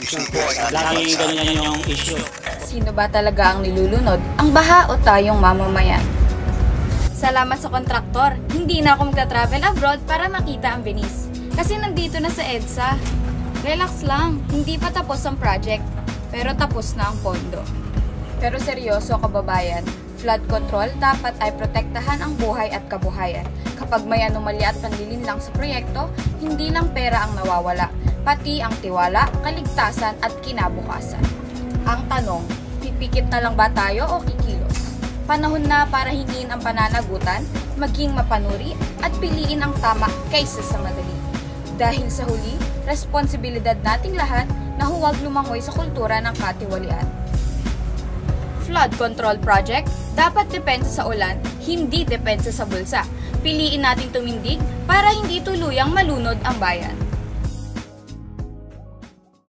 Lagi ganyan yung issue. Sino ba talaga ang nilulunod? Ang baha o tayong mamamayan? Salamat sa kontraktor, hindi na ako magta-travel abroad para makita ang Venice. Kasi nandito na sa EDSA. Relax lang, hindi pa tapos ang project, pero tapos na ang pondo. Pero seryoso kababayan, flood control dapat ay protektahan ang buhay at kabuhayan. Kapag may anomalya at panlilinlang sa proyekto, hindi lang pera ang nawawala, pati ang tiwala, kaligtasan at kinabukasan. Ang tanong, pipikit na lang ba tayo o kikilos? Panahon na para hingin ang pananagutan, maging mapanuri at piliin ang tama kaysa sa madali. Dahil sa huli, responsibilidad nating lahat na huwag lumangoy sa kultura ng katiwalian. Flood control project, dapat depensa sa ulan, hindi depensa sa bulsa. Piliin nating tumindig para hindi tuluyang malunod ang bayan.